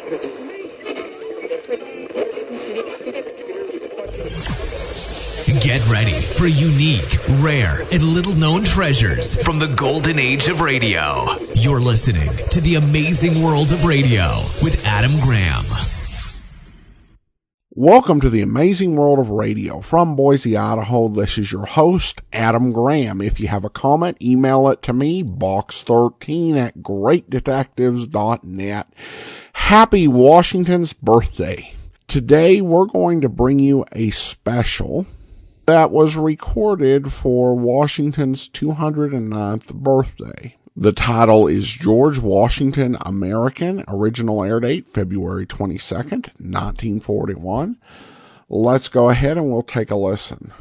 Get ready for unique, rare, and little-known treasures from the golden age of radio. You're listening to The Amazing World of Radio with Adam Graham. Welcome to The Amazing World of Radio. From Boise, Idaho, this is your host, Adam Graham. If you have a comment, email it to me, box13@greatdetectives.net. Happy Washington's birthday. Today, we're going to bring you a special that was recorded for Washington's 209th birthday. The title is George Washington American. Original air date, February 22nd, 1941. Let's go ahead and we'll take a listen.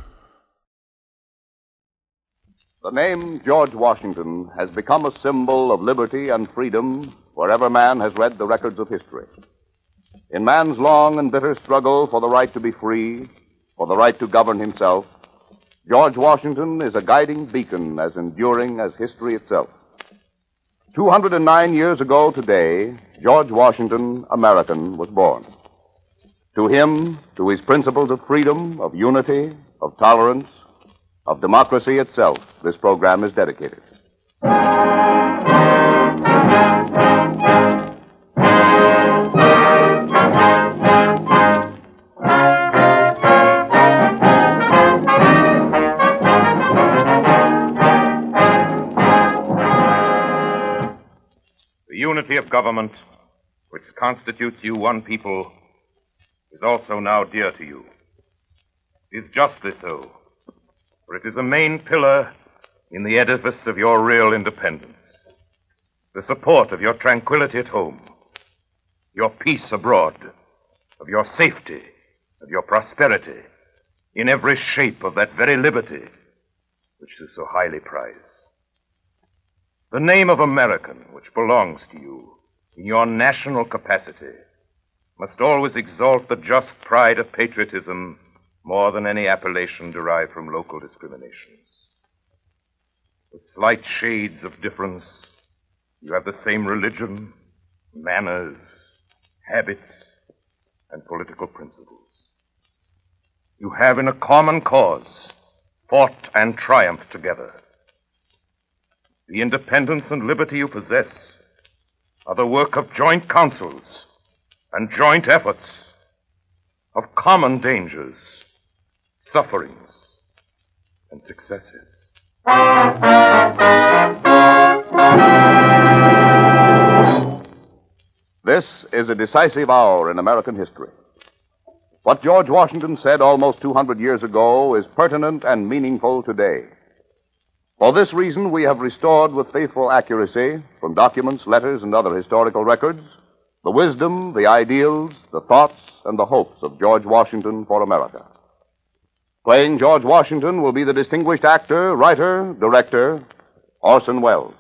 The name George Washington has become a symbol of liberty and freedom wherever man has read the records of history. In man's long and bitter struggle for the right to be free, for the right to govern himself, George Washington is a guiding beacon as enduring as history itself. 209 years ago today, George Washington, American, was born. To him, to his principles of freedom, of unity, of tolerance, of democracy itself, this program is dedicated. The unity of government, which constitutes you one people, is also now dear to you. It is justly so, for it is a main pillar in the edifice of your real independence, the support of your tranquility at home, your peace abroad, of your safety, of your prosperity, in every shape of that very liberty which you so highly prize. The name of American, which belongs to you in your national capacity, must always exalt the just pride of patriotism more than any appellation derived from local discriminations. With slight shades of difference, you have the same religion, manners, habits, and political principles. You have in a common cause fought and triumphed together. The independence and liberty you possess are the work of joint councils and joint efforts, of common dangers, sufferings, and successes. This is a decisive hour in American history. What George Washington said almost 200 years ago is pertinent and meaningful today. For this reason, we have restored with faithful accuracy, from documents, letters, and other historical records, the wisdom, the ideals, the thoughts, and the hopes of George Washington for America. Playing George Washington will be the distinguished actor, writer, director, Orson Welles.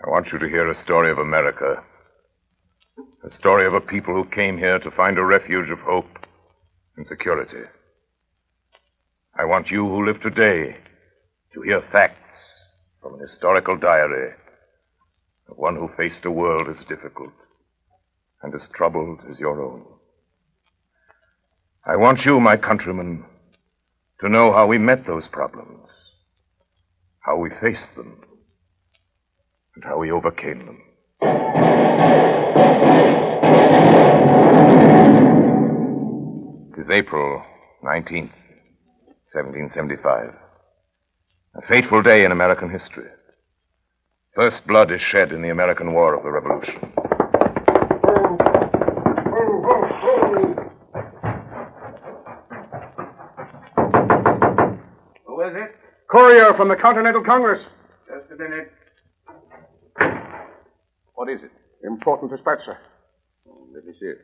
I want you to hear a story of America, a story of a people who came here to find a refuge of hope and security. I want you who live today to hear facts from an historical diary of one who faced a world as difficult and as troubled as your own. I want you, my countrymen, to know how we met those problems, how we faced them, and how we overcame them. It is April 19th, 1775. A fateful day in American history. First blood is shed in the American War of the Revolution. Who is it? Courier from the Continental Congress. Just a minute. What is it? Important dispatch, sir. Let me see it.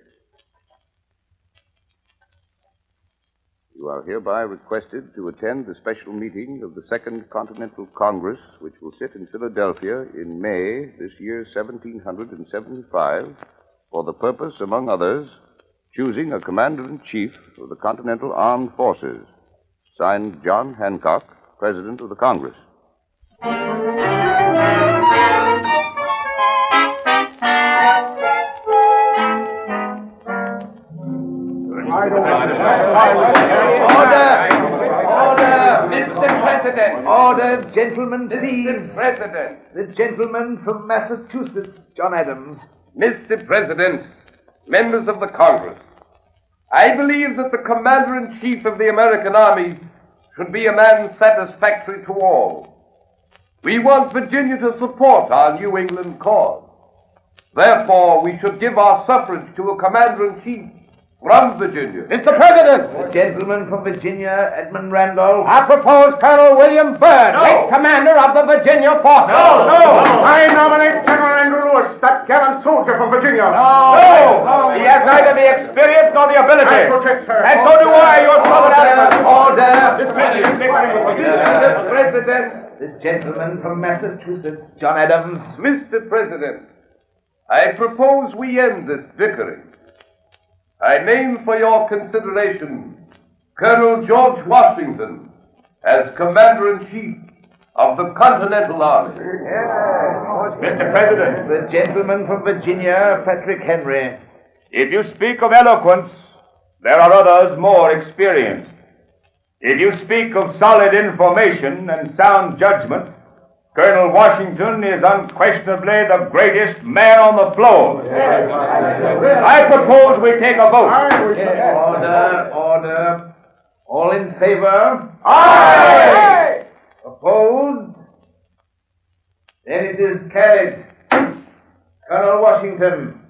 You are hereby requested to attend the special meeting of the Second Continental Congress, which will sit in Philadelphia in May this year, 1775, for the purpose, among others, choosing a commander-in-chief of the Continental Armed Forces. Signed, John Hancock, President of the Congress. Order, Mr. President. Order, gentlemen, please. Mr. President. The gentleman from Massachusetts, John Adams. Mr. President, members of the Congress, I believe that the Commander-in-Chief of the American Army should be a man satisfactory to all. We want Virginia to support our New England cause. Therefore, we should give our suffrage to a Commander-in-Chief from Virginia. Mr. President! The gentleman from Virginia, Edmund Randolph. I propose Colonel William Byrd, late commander of the Virginia forces. No! I nominate General Andrew Lewis, that gallant soldier from Virginia. No! He has neither the experience nor the ability. I protest, sir. And so do I, your brother Adams. Order! Mr. President. The gentleman from Massachusetts, John Adams. Mr. President, I propose we end this bickering. I name for your consideration Colonel George Washington as Commander-in-Chief of the Continental Army. Mr. President, The gentleman from Virginia, Patrick Henry. if you speak of eloquence, there are others more experienced. If you speak of solid information and sound judgment, Colonel Washington is unquestionably the greatest man on the floor. I propose we take a vote. Order. All in favor? Aye! Opposed? Then it is carried. Colonel Washington,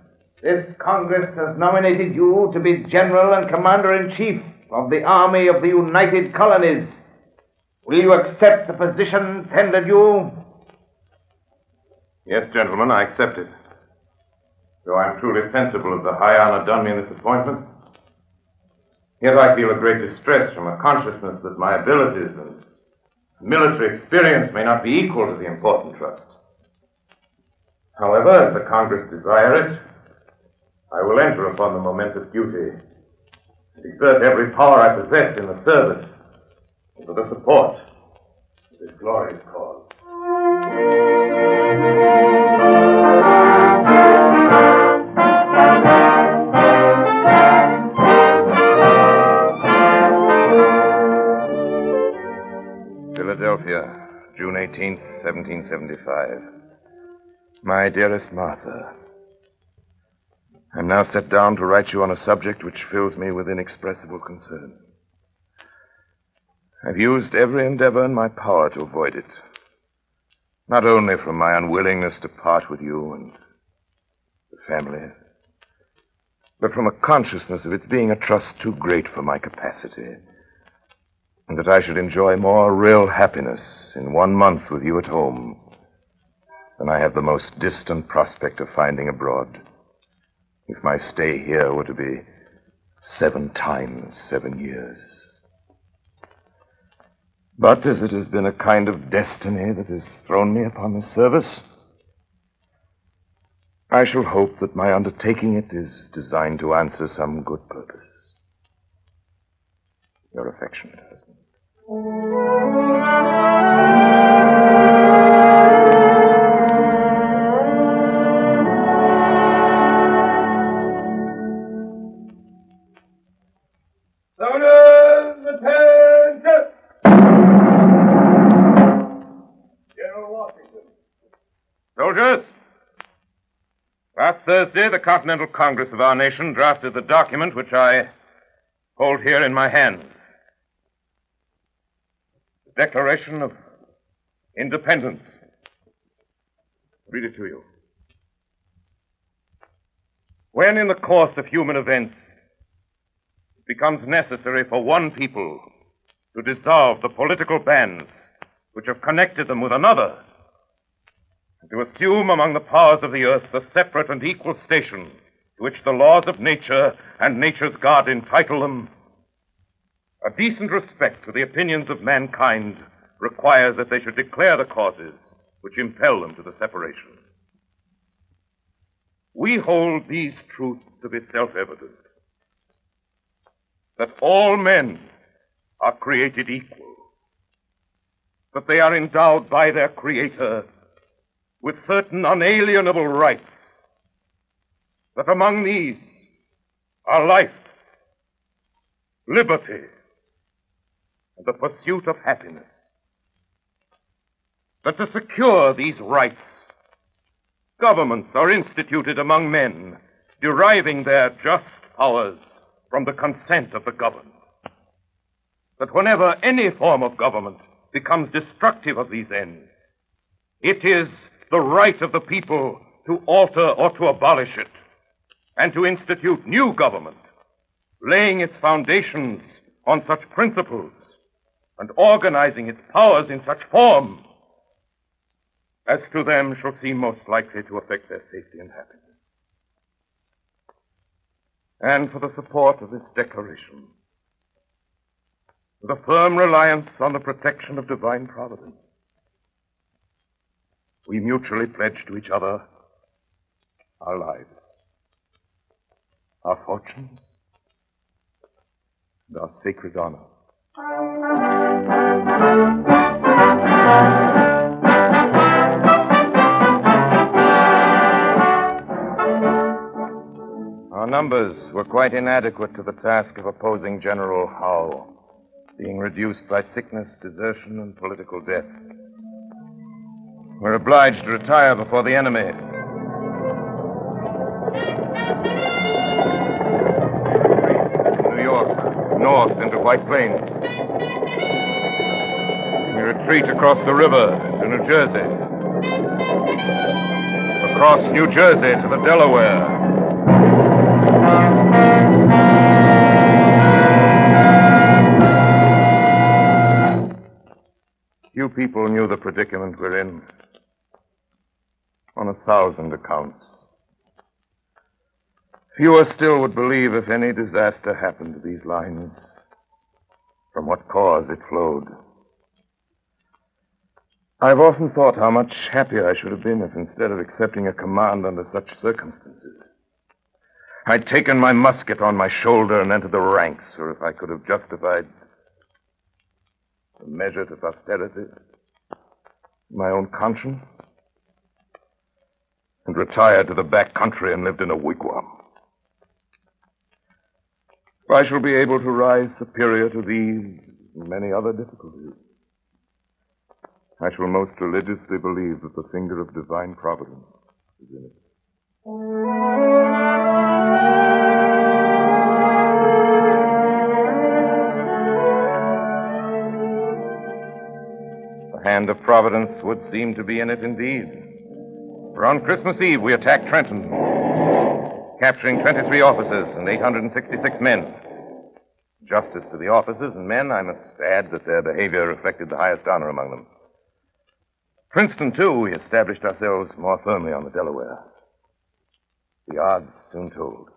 this Congress has nominated you to be General and Commander-in-Chief of the Army of the United Colonies. Will you accept the position tendered you? Yes, gentlemen, I accept it. Though I'm truly sensible of the high honor done me in this appointment, yet I feel a great distress from a consciousness that my abilities and military experience may not be equal to the important trust. However, as the Congress desire it, I will enter upon the momentous duty and exert every power I possess in the service and for the support of this glorious cause. Philadelphia, June 18th, 1775. My dearest Martha, I'm now set down to write you on a subject which fills me with inexpressible concern. I've used every endeavor in my power to avoid it, not only from my unwillingness to part with you and the family, but from a consciousness of its being a trust too great for my capacity, and that I should enjoy more real happiness in 1 month with you at home than I have the most distant prospect of finding abroad, if my stay here were to be 7 times 7 years. But as it has been a kind of destiny that has thrown me upon this service, I shall hope that my undertaking it is designed to answer some good purpose. Your affectionate husband. Soldiers, attention! General Washington. Soldiers, last Thursday, the Continental Congress of our nation drafted the document which I hold here in my hands. The Declaration of Independence. Read it to you. When in the course of human events it becomes necessary for one people to dissolve the political bands which have connected them with another, and to assume among the powers of the earth the separate and equal station to which the laws of nature and nature's God entitle them, A decent respect for the opinions of mankind requires that they should declare the causes which impel them to the separation. We hold these truths to be self-evident, that all men are created equal, that they are endowed by their Creator with certain unalienable rights, that among these are life, liberty, and the pursuit of happiness. That to secure these rights, governments are instituted among men, deriving their just powers from the consent of the governed. That whenever any form of government becomes destructive of these ends, it is the right of the people to alter or to abolish it, and to institute new government, laying its foundations on such principles and organizing its powers in such form as to them shall seem most likely to affect their safety and happiness. And for the support of this declaration, with a firm reliance on the protection of divine providence, we mutually pledge to each other our lives, our fortunes, and our sacred honor. Our numbers were quite inadequate to the task of opposing General Howe, being reduced by sickness, desertion, and political deaths. We're obliged to retire before the enemy. New York, north into White Plains. We retreat across the river to New Jersey. Across New Jersey to the Delaware. Few people knew the predicament we're in. On 1,000 accounts. Fewer still would believe if any disaster happened to these lines, from what cause it flowed. I've often thought how much happier I should have been if, instead of accepting a command under such circumstances, I'd taken my musket on my shoulder and entered the ranks, or if I could have justified the measure to posterity, my own conscience, and retired to the back country and lived in a wigwam. I shall be able to rise superior to these and many other difficulties. I shall most religiously believe that the finger of divine providence is in it. The hand of providence would seem to be in it indeed. For on Christmas Eve we attacked Trenton, capturing 23 officers and 866 men. Justice to the officers and men, I must add that their behavior reflected the highest honor among them. Princeton, too, we established ourselves more firmly on the Delaware. The odds soon told.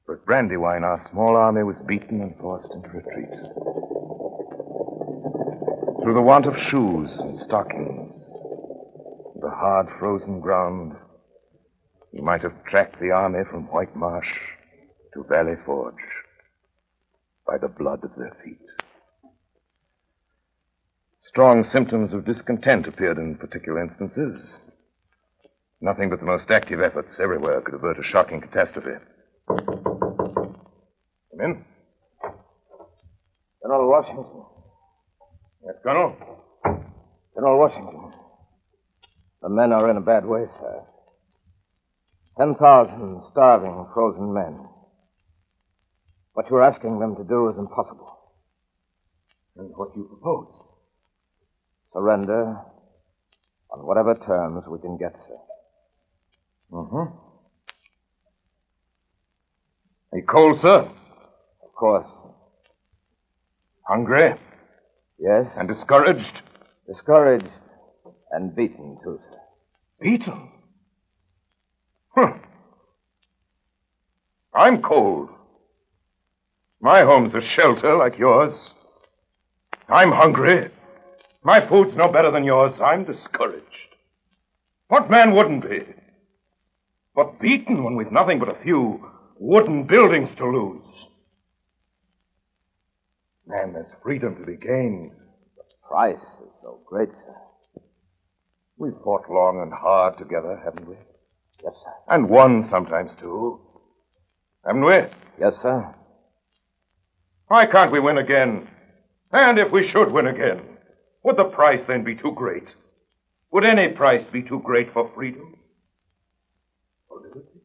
For at Brandywine, our small army was beaten and forced into retreat. Through the want of shoes and stockings, the hard frozen ground, we might have tracked the army from White Marsh to Valley Forge by the blood of their feet. Strong symptoms of discontent appeared in particular instances. Nothing but the most active efforts everywhere could avert a shocking catastrophe. Come in. General Washington. Yes, Colonel? General Washington. The men are in a bad way, sir. 10,000 starving, frozen men. What you're asking them to do is impossible. And what do you propose? Surrender on whatever terms we can get, sir. Mm-hmm. Are you cold, sir? Of course. Hungry? Yes. And discouraged? Discouraged and beaten, too, sir. Beaten? Huh. I'm cold. My home's a shelter like yours. I'm hungry. My food's no better than yours. I'm discouraged. What man wouldn't be? But beaten when we've nothing but a few wooden buildings to lose. Man, there's freedom to be gained. The price is so great, sir. We've fought long and hard together, haven't we? Yes, sir. And won sometimes, too. Haven't we? Yes, sir. Why can't we win again? And if we should win again, would the price then be too great? Would any price be too great for freedom? For liberty?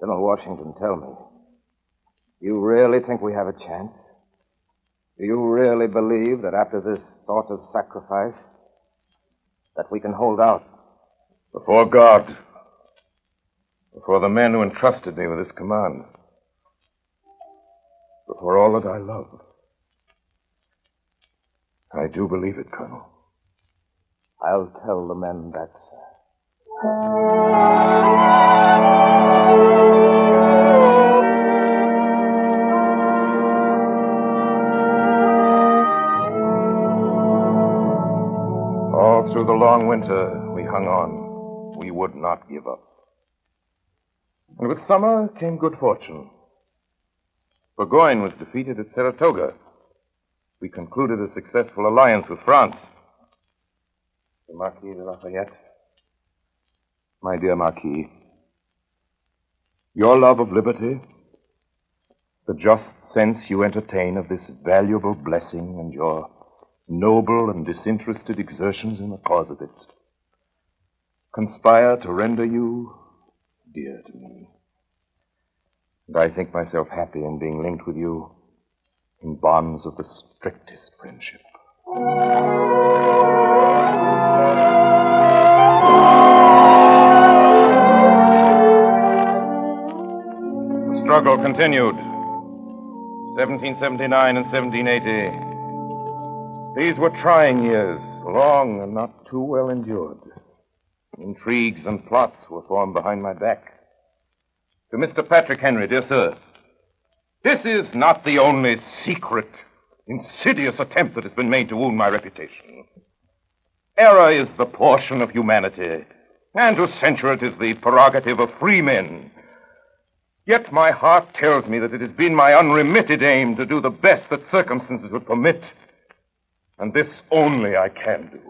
General Washington, tell me, do you really think we have a chance? Do you really believe that after this sort of sacrifice, that we can hold out? Before God, before the men who entrusted me with this command, before all that I love, I do believe it, Colonel. I'll tell the men that, sir. All through the long winter, we hung on. We would not give up. And with summer came good fortune. Burgoyne was defeated at Saratoga. We concluded a successful alliance with France. The Marquis de Lafayette. My dear Marquis, your love of liberty, the just sense you entertain of this valuable blessing, and your noble and disinterested exertions in the cause of it, conspire to render you dear to me. And I think myself happy in being linked with you in bonds of the strictest friendship. The struggle continued. 1779 and 1780. These were trying years, long and not too well endured. Intrigues and plots were formed behind my back. To Mr. Patrick Henry, dear sir, this is not the only secret, insidious attempt that has been made to wound my reputation. Error is the portion of humanity, and to censure it is the prerogative of free men. Yet my heart tells me that it has been my unremitted aim to do the best that circumstances would permit, and this only I can do.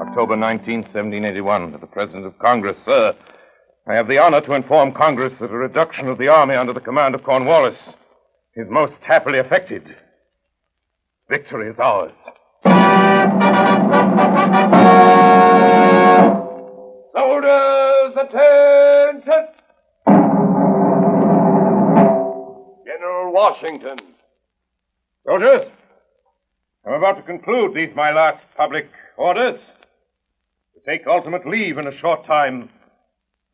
October 19, 1781, to the President of Congress. Sir, I have the honor to inform Congress that a reduction of the army under the command of Cornwallis is most happily effected. Victory is ours. Soldiers, attention! General Washington. Soldiers, I'm about to conclude these my last public orders. To take ultimate leave in a short time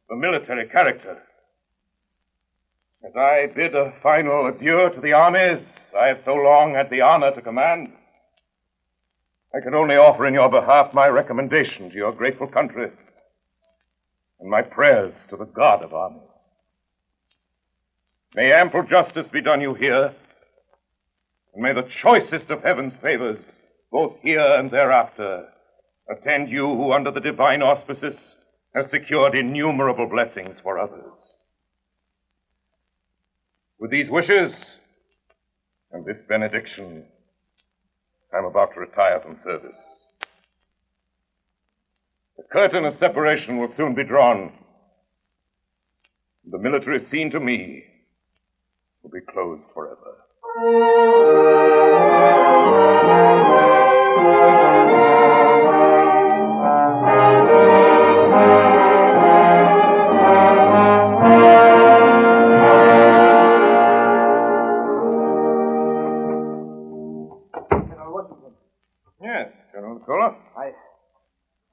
of a military character. As I bid a final adieu to the armies I have so long had the honor to command, I can only offer in your behalf my recommendation to your grateful country and my prayers to the God of armies. May ample justice be done you here, and may the choicest of heaven's favors, both here and thereafter, attend you who under the divine auspices have secured innumerable blessings for others. With these wishes and this benediction, I'm about to retire from service. The curtain of separation will soon be drawn. The military scene to me will be closed forever.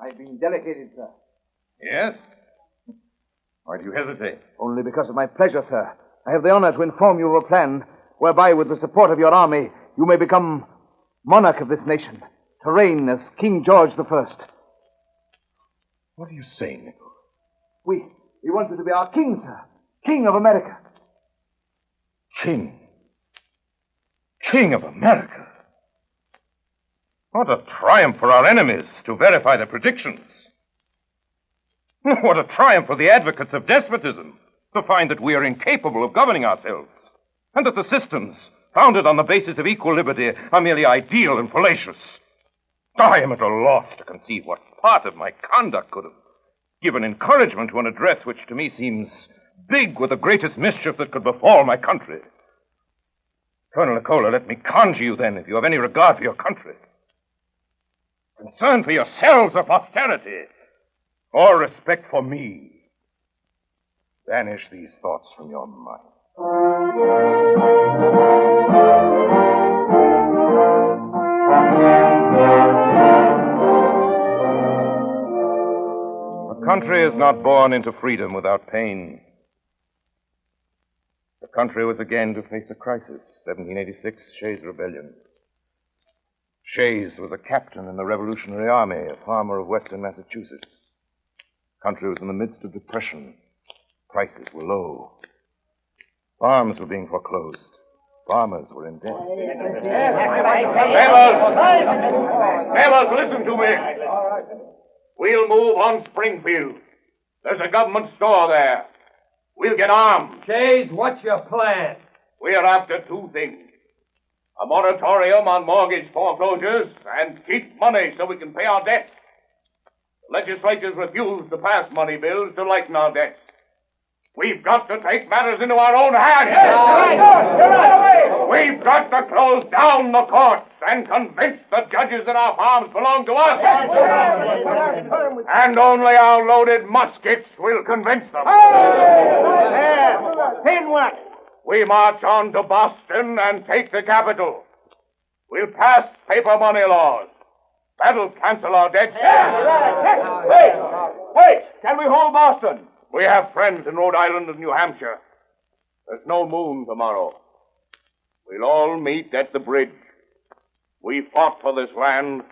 I've been delegated, sir. Yes? Why do you hesitate? Only because of my pleasure, sir. I have the honor to inform you of a plan whereby, with the support of your army, you may become monarch of this nation, to reign as King George the First. What are you saying, Nicholas? We want you to be our king, sir. King of America. King? King of America? What a triumph for our enemies to verify their predictions. What a triumph for the advocates of despotism to find that we are incapable of governing ourselves, and that the systems founded on the basis of equal liberty are merely ideal and fallacious. I am at a loss to conceive what part of my conduct could have given encouragement to an address which to me seems big with the greatest mischief that could befall my country. Colonel Nicola, let me conjure you then, if you have any regard for your country, concern for yourselves or posterity, or respect for me, banish these thoughts from your mind. A country is not born into freedom without pain. The country was again to face a crisis. 1786, Shays' Rebellion. Shays was a captain in the Revolutionary Army, a farmer of western Massachusetts. The country was in the midst of depression. Prices were low. Farms were being foreclosed. Farmers were in debt. Neighbors, listen to me. We'll move on Springfield. There's a government store there. We'll get armed. Shays, what's your plan? We're after two things. A moratorium on mortgage foreclosures and cheap money so we can pay our debts. The legislature's refused to pass money bills to lighten our debts. We've got to take matters into our own hands. We've got to close down the courts and convince the judges that our farms belong to us. And only our loaded muskets will convince them. Then what? We march on to Boston and take the capital. We'll pass paper money laws. That'll cancel our debts. Wait! Can we hold Boston? We have friends in Rhode Island and New Hampshire. There's no moon tomorrow. We'll all meet at the bridge. We fought for this land.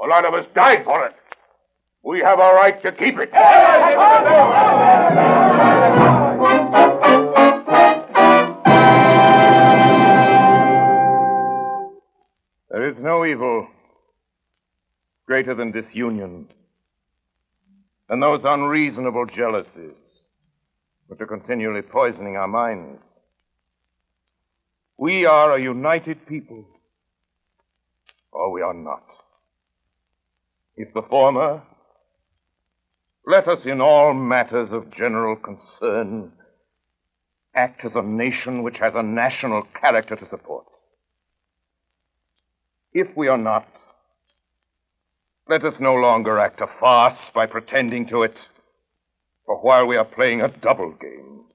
A lot of us died for it. We have a right to keep it. There is no evil greater than disunion, and those unreasonable jealousies which are continually poisoning our minds. We are a united people, or we are not. If the former, let us in all matters of general concern act as a nation which has a national character to support. If we are not, let us no longer act a farce by pretending to it, for while we are playing a double game,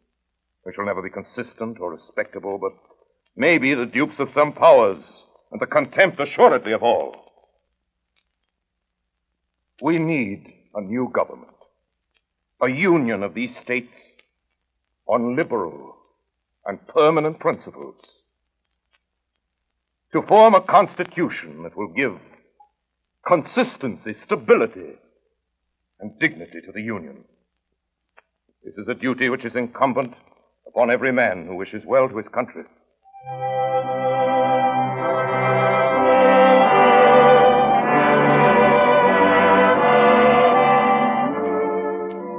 we shall never be consistent or respectable, but may be the dupes of some powers, and the contempt assuredly of all. We need a new government, a union of these states on liberal and permanent principles, to form a constitution that will give consistency, stability, and dignity to the Union. This is a duty which is incumbent upon every man who wishes well to his country.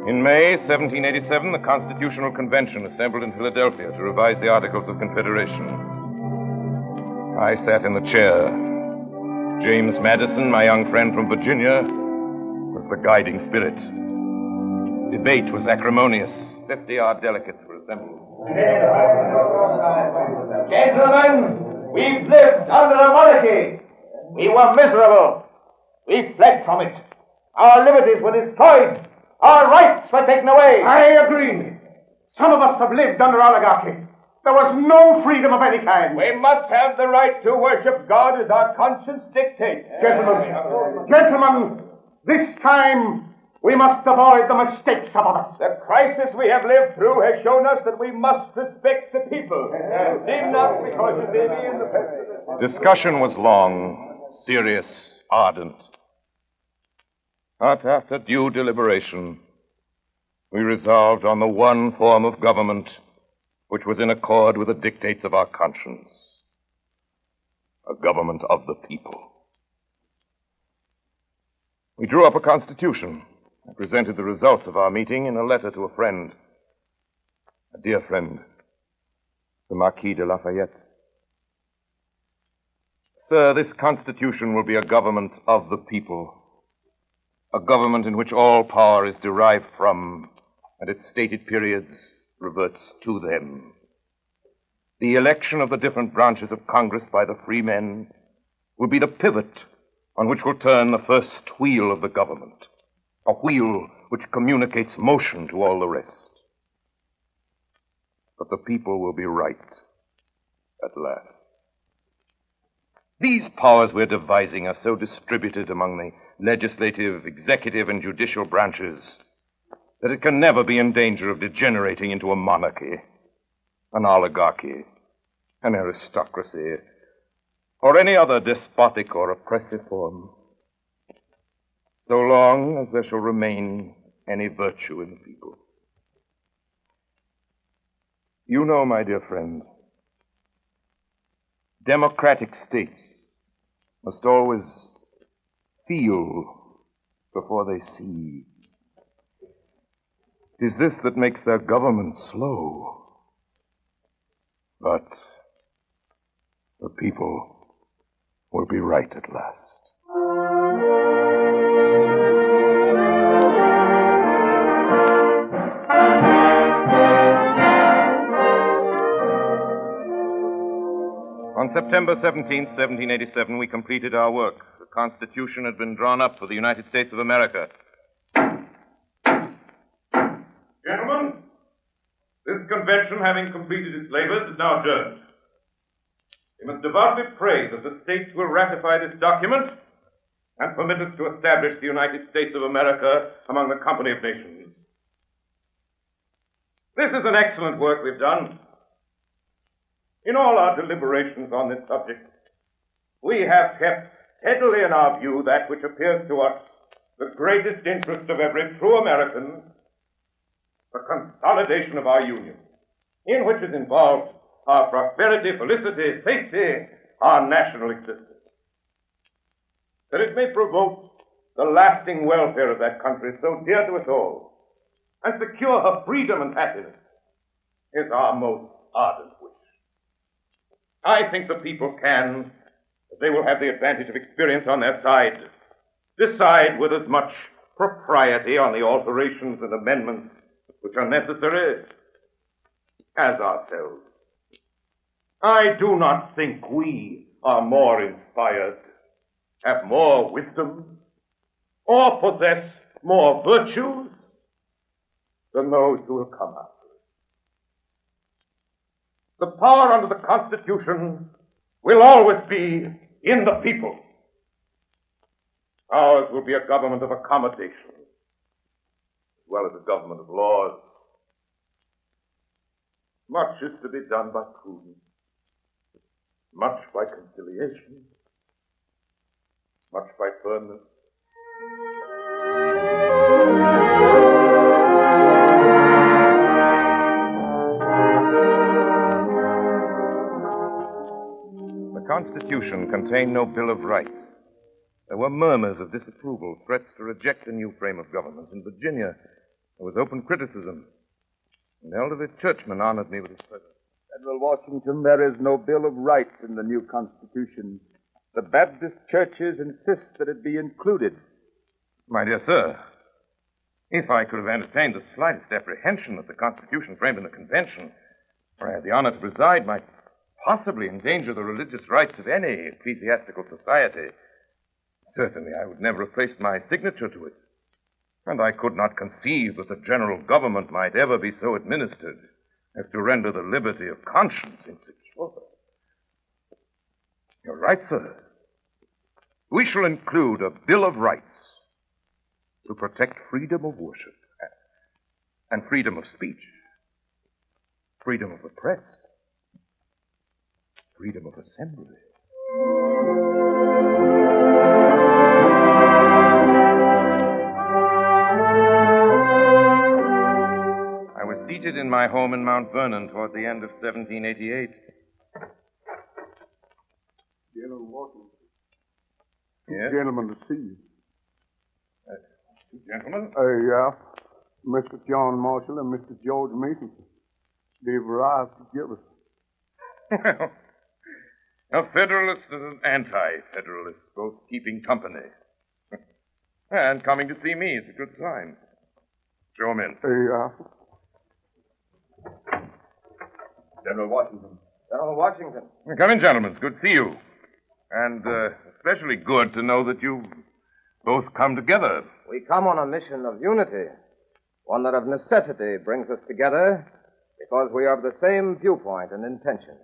In May 1787, the Constitutional Convention assembled in Philadelphia to revise the Articles of Confederation. I sat in the chair. James Madison, my young friend from Virginia, was the guiding spirit. Debate was acrimonious. 50-odd delegates were assembled. Gentlemen, we've lived under a monarchy. We were miserable. We fled from it. Our liberties were destroyed. Our rights were taken away. I agree. Some of us have lived under oligarchy. There was no freedom of any kind. We must have the right to worship God as our conscience dictates. Gentlemen, this time we must avoid the mistakes of others. The crisis we have lived through has shown us that we must respect the people. Need not because you may be in the Discussion was long. serious, ardent. But after due deliberation, we resolved on the one form of government which was in accord with the dictates of our conscience. A government of the people. We drew up a constitution. I presented the results of our meeting in a letter to a friend. A dear friend, the Marquis de Lafayette. Sir, this constitution will be a government of the people. A government in which all power is derived from, and at stated periods reverts to them. The election of the different branches of Congress by the free men will be the pivot on which will turn the first wheel of the government. A wheel which communicates motion to all the rest. But the people will be right at last. These powers we're devising are so distributed among the legislative, executive, and judicial branches that it can never be in danger of degenerating into a monarchy, an oligarchy, an aristocracy, or any other despotic or oppressive form, so long as there shall remain any virtue in the people. You know, my dear friend, democratic states must always feel before they see. It is this that makes their government slow. But the people will be right at last. On September 17th, 1787, we completed our work. The Constitution had been drawn up for the United States of America. Gentlemen, this convention, having completed its labors, is now adjourned. We must devoutly pray that the states will ratify this document and permit us to establish the United States of America among the company of nations. This is an excellent work we've done. In all our deliberations on this subject, we have kept steadily in our view that which appears to us the greatest interest of every true American, the consolidation of our Union, in which is involved our prosperity, felicity, safety, our national existence. That it may promote the lasting welfare of that country so dear to us all, and secure her freedom and happiness, is our most ardent wish. I think the people can, if they will have the advantage of experience on their side, decide with as much propriety on the alterations and amendments which are necessary as ourselves. I do not think we are more inspired, have more wisdom, or possess more virtues than those who will come after us. The power under the Constitution will always be in the people. Ours will be a government of accommodation, as well as a government of laws. Much is to be done by prudence, much by conciliation, much by firmness. The Constitution contained no Bill of Rights. There were murmurs of disapproval, threats to reject the new frame of government. In Virginia, there was open criticism. An elderly churchman honored me with his presence. General Washington, there is no Bill of Rights in the new Constitution. The Baptist churches insist that it be included. My dear sir, if I could have entertained the slightest apprehension that the Constitution framed in the convention, where I had the honor to preside, might possibly endanger the religious rights of any ecclesiastical society, certainly I would never have placed my signature to it. And I could not conceive that the general government might ever be so administered as to render the liberty of conscience insecure. You're right, sir. We shall include a Bill of Rights to protect freedom of worship and freedom of speech, freedom of the press, freedom of assembly. seated in my home in Mount Vernon toward the end of 1788. General Washington. Yes? Gentlemen to see you. Two gentlemen? Yeah. Mr. John Marshall and Mr. George Mason. They've arrived together. Well, a federalist and an anti-federalist, both keeping company. And coming to see me is a good sign. Show him in. General Washington. General Washington. Come in, gentlemen. It's good to see you. And especially good to know that you've both come together. We come on a mission of unity, one that of necessity brings us together because we are of the same viewpoint and intention.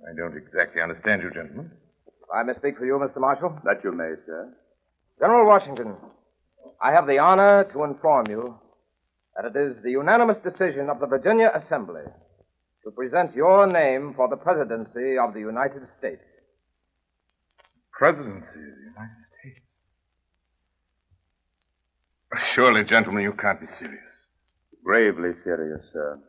I don't exactly understand you, gentlemen. I may speak for you, Mr. Marshall. That you may, sir. General Washington, I have the honor to inform you that it is the unanimous decision of the Virginia Assembly to present your name for the presidency of the United States. Presidency of the United States? Surely, gentlemen, you can't be serious. Gravely serious, sir.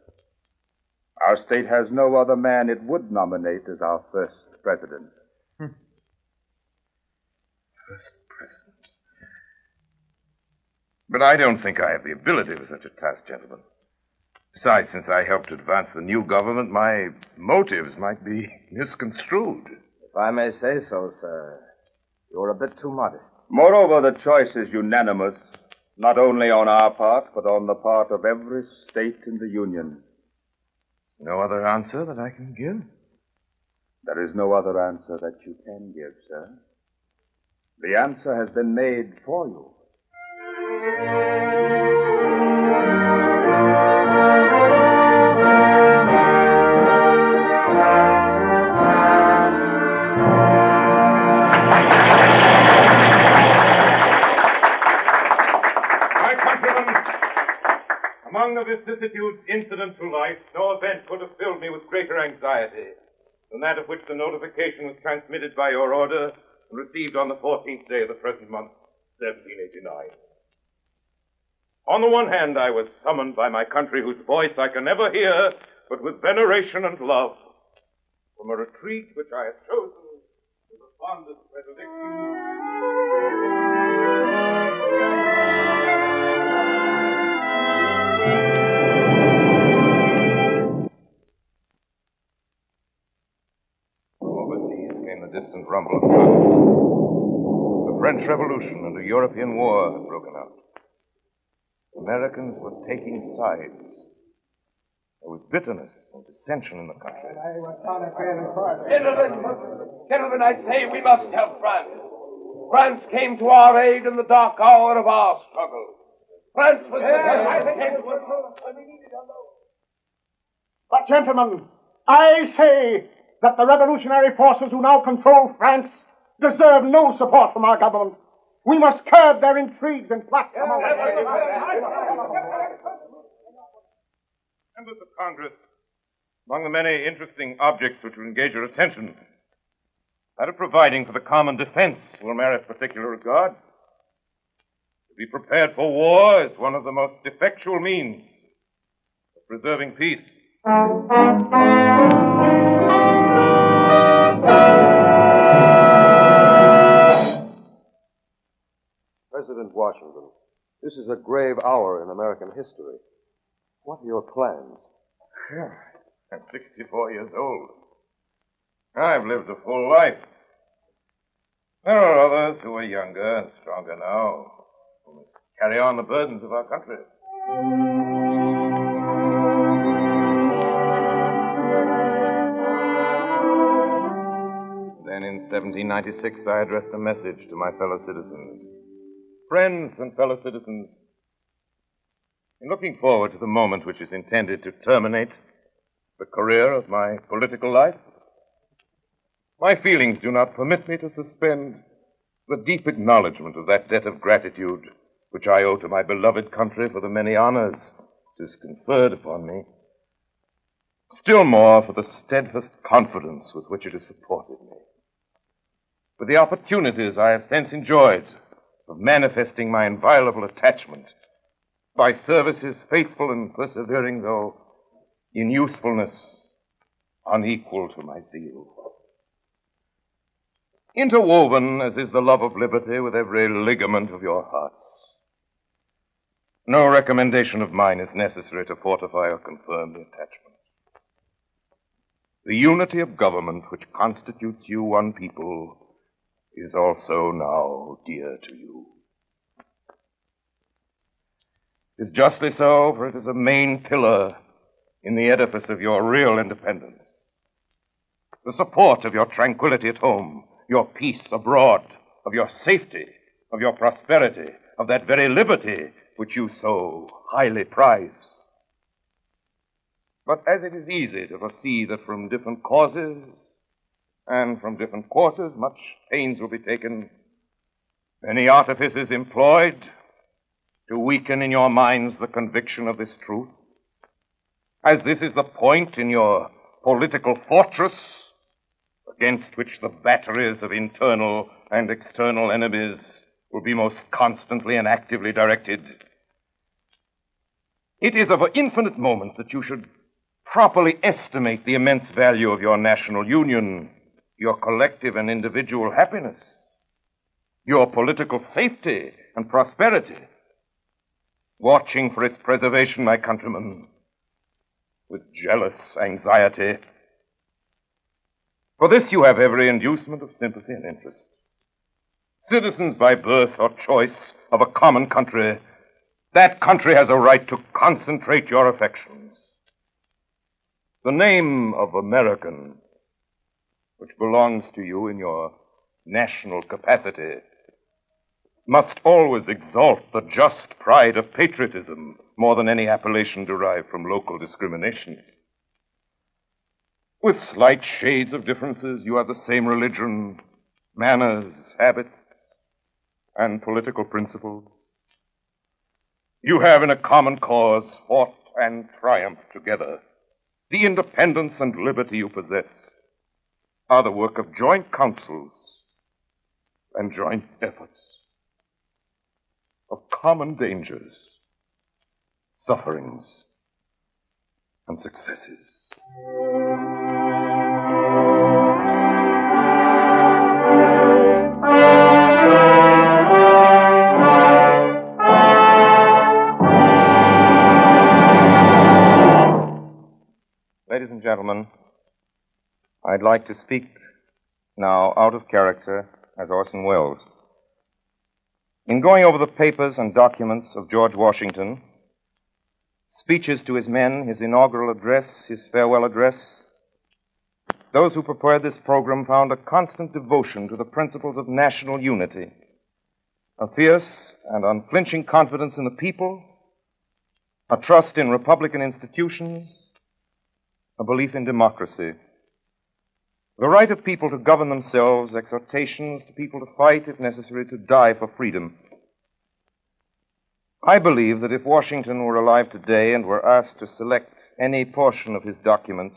Our state has no other man it would nominate as our first president. First president. But I don't think I have the ability for such a task, gentlemen. Besides, since I helped advance the new government, my motives might be misconstrued. If I may say so, sir, you're a bit too modest. Moreover, the choice is unanimous, not only on our part, but on the part of every state in the Union. No other answer that I can give? There is no other answer that you can give, sir. The answer has been made for you. My countrymen, among the vicissitudes incident to life, no event could have filled me with greater anxiety than that of which the notification was transmitted by your order and received on the 14th day of the present month, 1789. On the one hand, I was summoned by my country, whose voice I can never hear but with veneration and love, from a retreat which I had chosen with the fondest predilection. Overseas came the distant rumble of guns. The French Revolution and a European war had broken out. Americans were taking sides. There was bitterness and dissension in the country. Gentlemen, I say we must help France. France came to our aid in the dark hour of our struggle. France was... But, gentlemen, I say that the revolutionary forces who now control France deserve no support from our government. We must curb their intrigues and plots among us. Members of Congress, among the many interesting objects which will engage your attention, that of providing for the common defense will merit particular regard. To be prepared for war is one of the most effectual means of preserving peace. President Washington, this is a grave hour in American history. What are your plans? I'm 64 years old. I've lived a full life. There are others who are younger and stronger now, who must carry on the burdens of our country. Then in 1796, I addressed a message to my fellow citizens. Friends and fellow citizens, in looking forward to the moment which is intended to terminate the career of my political life, my feelings do not permit me to suspend the deep acknowledgement of that debt of gratitude which I owe to my beloved country for the many honors it has conferred upon me, still more for the steadfast confidence with which it has supported me, for the opportunities I have thence enjoyed of manifesting my inviolable attachment by services faithful and persevering, though in usefulness unequal to my zeal. Interwoven as is the love of liberty with every ligament of your hearts, no recommendation of mine is necessary to fortify or confirm the attachment. The unity of government which constitutes you one people is also now dear to you. It is justly so, for it is a main pillar in the edifice of your real independence, the support of your tranquility at home, your peace abroad, of your safety, of your prosperity, of that very liberty which you so highly prize. But as it is easy to foresee that from different causes and from different quarters much pains will be taken, many artifices employed to weaken in your minds the conviction of this truth, as this is the point in your political fortress against which the batteries of internal and external enemies will be most constantly and actively directed, it is of infinite moment that you should properly estimate the immense value of your national union, your collective and individual happiness, your political safety and prosperity, watching for its preservation, my countrymen, with jealous anxiety. For this you have every inducement of sympathy and interest. Citizens by birth or choice of a common country, that country has a right to concentrate your affections. The name of American, which belongs to you in your national capacity, must always exalt the just pride of patriotism more than any appellation derived from local discrimination. With slight shades of differences, you have the same religion, manners, habits, and political principles. You have in a common cause fought and triumphed together. The independence and liberty you possess are the work of joint counsels and joint efforts, of common dangers, sufferings, and successes. Ladies and gentlemen, I'd like to speak now out of character as Orson Welles. In going over the papers and documents of George Washington, speeches to his men, his inaugural address, his farewell address, those who prepared this program found a constant devotion to the principles of national unity, a fierce and unflinching confidence in the people, a trust in Republican institutions, a belief in democracy, the right of people to govern themselves, exhortations to people to fight, if necessary, to die for freedom. I believe that if Washington were alive today and were asked to select any portion of his documents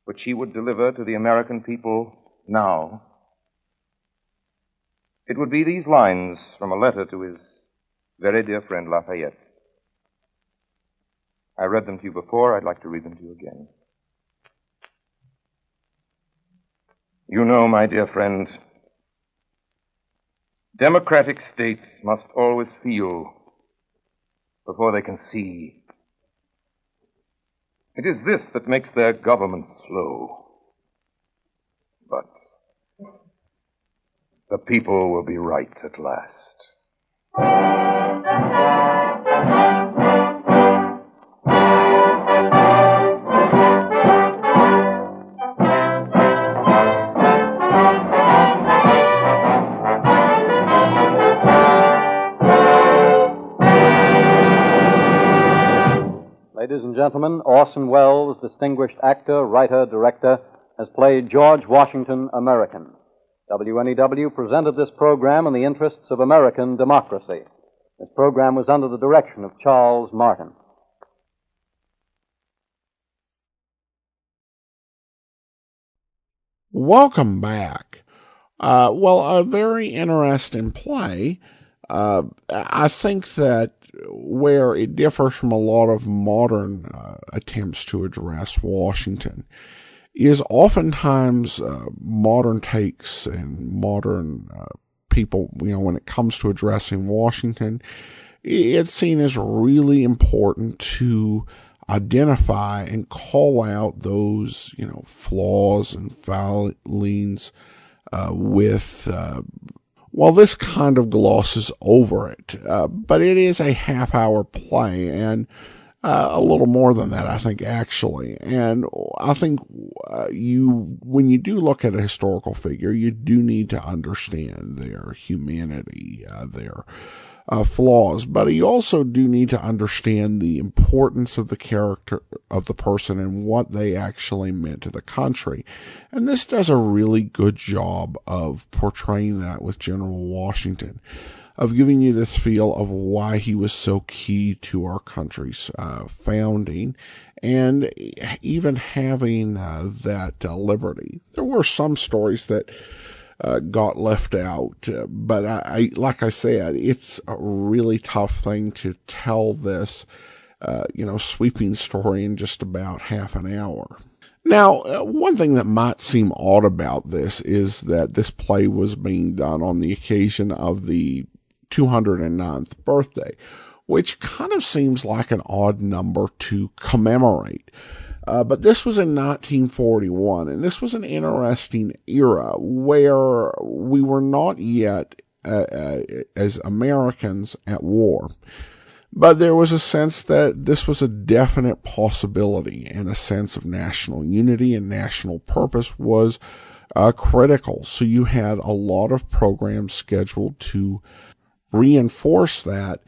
which he would deliver to the American people now, it would be these lines from a letter to his very dear friend Lafayette. I read them to you before. I'd like to read them to you again. You know, my dear friend, democratic states must always feel before they can see. It is this that makes their government slow. But the people will be right at last. Ladies and gentlemen, Orson Welles, distinguished actor, writer, director, has played George Washington, American. WNEW presented this program in the interests of American democracy. This program was under the direction of Charles Martin. Welcome back. A very interesting play I think that where it differs from a lot of modern attempts to address Washington is oftentimes modern takes and modern people, when it comes to addressing Washington, it's seen as really important to identify and call out those, flaws and failings well, this kind of glosses over it, but it is a half-hour play, and a little more than that, I think, actually. And I think when you do look at a historical figure, you do need to understand their humanity, their flaws, but you also do need to understand the importance of the character of the person and what they actually meant to the country. And this does a really good job of portraying that with General Washington, of giving you this feel of why he was so key to our country's founding, and even having that liberty. There were some stories that got left out, but I like I said, it's a really tough thing to tell this, sweeping story in just about half an hour. Now, one thing that might seem odd about this is that this play was being done on the occasion of the 209th birthday, which kind of seems like an odd number to commemorate. But this was in 1941, and this was an interesting era where we were not yet, as Americans, at war. But there was a sense that this was a definite possibility, and a sense of national unity and national purpose was critical. So you had a lot of programs scheduled to reinforce that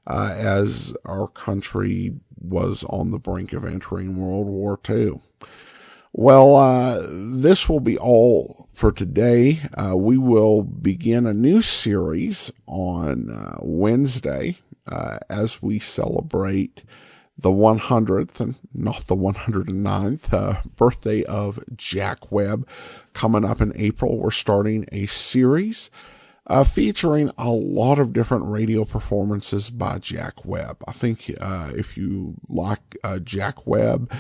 as our country was on the brink of entering World War II. Well, this will be all for today. We will begin a new series on Wednesday as we celebrate the 100th and not the 109th birthday of Jack Webb. Coming up in April, we're starting a series featuring a lot of different radio performances by Jack Webb. I think if you like Jack Webb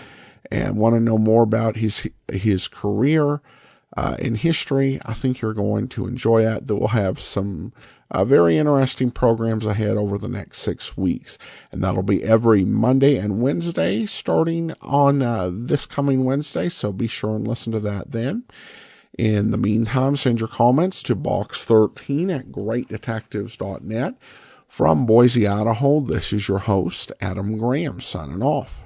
and want to know more about his career and history, I think you're going to enjoy that. We'll have some very interesting programs ahead over the next 6 weeks, and that'll be every Monday and Wednesday starting on this coming Wednesday, so be sure and listen to that then. In the meantime, send your comments to box13@greatdetectives.net. From Boise, Idaho, this is your host, Adam Graham, signing off.